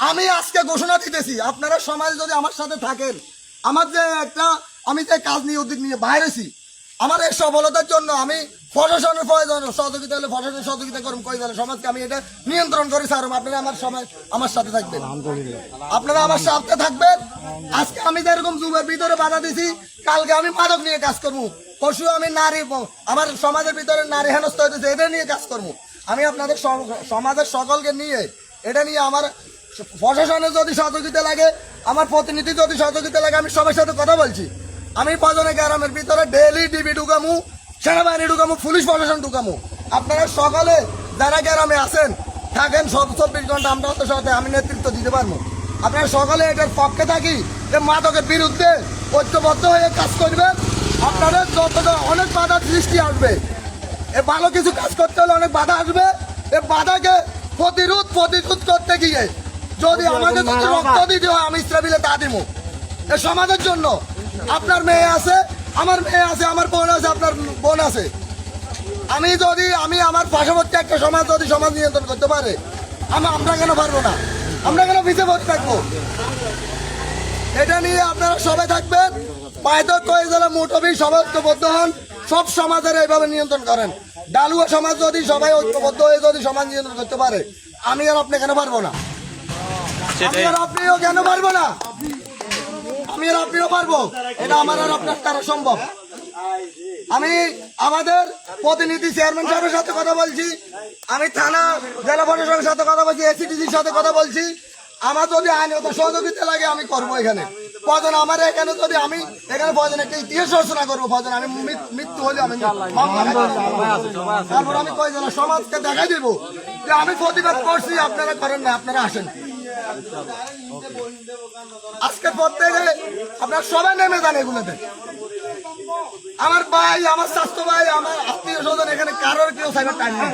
আমি আজকে ঘোষণা দিতেছি, আপনারা সমাজ যদি আমার সাথে থাকেন, আমার যে একটা আমি যে কাজ নিয়ে উদ্যোগ নিয়ে বাইরেছি, আমার এই সফলতার জন্য আমি প্রশাসনের সহযোগিতা হলে প্রশাসনের সহযোগিতা করুন, কই দিলে সমাজকে আমি এটা নিয়ন্ত্রণ করে ছাড়ব। আপনারা আমার সমাজ আমার সাথে থাকবেন, আপনারা আমার সাথে থাকবেন। আজকে আমি যেরকম যুগের ভিতরে বাধা দিছি, কালকে আমি মাদক নিয়ে কাজ করবো, পশু আমি নারী, আমার সমাজের ভিতরে নারী হেনস্থা হইতেছে, এটা নিয়ে কাজ করবো। আমি আপনাদের সমাজের সকলকে নিয়ে এটা নিয়ে আমার প্রশাসনের যদি সহযোগিতা লাগে, আমার প্রতিনিধি যদি সহযোগিতা লাগে, আমি সবার সাথে কথা বলছি। আমি প্রয়োজনে গ্রামের ভিতরে ডেইলি ডিবি ঢুকামু, সেনাবাহিনী ঢুকামু, পুলিশ প্রশাসন ঢুকামু। আপনারা সকলে যারা গ্রামে আছেন থাকেন 24 ঘন্টা আমরা সাথে আমি নেতৃত্ব দিতে পারবো। আপনারা সকলে এটার পক্ষে থাকি যে মাদকের বিরুদ্ধে ঐক্যবদ্ধ হয়ে কাজ করবেন। আপনাদের যতটা অনেক বাধার সৃষ্টি আসবে, এ ভালো কিছু কাজ করতে হলে অনেক বাধা আসবে। এ বাধাকে প্রতিরোধ করতে গিয়ে যদি আমাকে যদি রক্ত দিতে হয়, আমি ইসরাবিলে তা দিব। এ সমাজের জন্য আপনার মেয়ে আছে, আমার মেয়ে আছে, আমার বোন আছে, আপনার বোন আছে। আমি আমার পার্শ্ববর্তী একটা সমাজ যদি সমাজ নিয়ন্ত্রণ করতে পারে, আমরা কেন পারবো না? আমরা কেন পিছিয়ে বসে থাকবো? এটা নিয়ে আপনারা সবাই থাকবেন। পায়দক কয়ে জেলা মুঠবি সবাই ঐক্যবদ্ধ হন, সব সমাজের এইভাবে নিয়ন্ত্রণ করেন। ডালুয়া সমাজ যদি সবাই ঐক্যবদ্ধ হয়ে যদি সমাজ নিয়ন্ত্রণ করতে পারে, আমি আর আপনি কেন পারবো না? আমি আর আপনিও কেন পারবো না? আমি আর আপনিও পারবো। এটা আমার আর আপনার দ্বারা সম্ভব। আমি আমাদের প্রতিনিধি চেয়ারম্যান সাহেবের সাথে কথা বলছি, আমি থানা জেলা প্রশাসনের সাথে কথা বলছি, এসিডিসির সাথে কথা বলছি। আমার যদি আইনত সহযোগিতা লাগে আমি করবো। এখানে প্রয়োজন আমার এখানে যদি আমি এখানে প্রয়োজন একটা ইতিহাস রচনা করবো, প্রয়োজন আমি মৃত্যু হলে আমি তারপর আমি কয়েকজন সমাজকে দেখাই দিব যে আমি প্রতিবাদ করছি, আপনারা করেন না, আপনারা আসেন। আজকের পর থেকে আপনারা সবাই নেমে যান এগুলোতে। আমার ভাই, আমার স্বাস্থ্য ভাই, আমার আত্মীয় স্বজন, এখানে কারোর কেউ সাইবার টাইম নেই।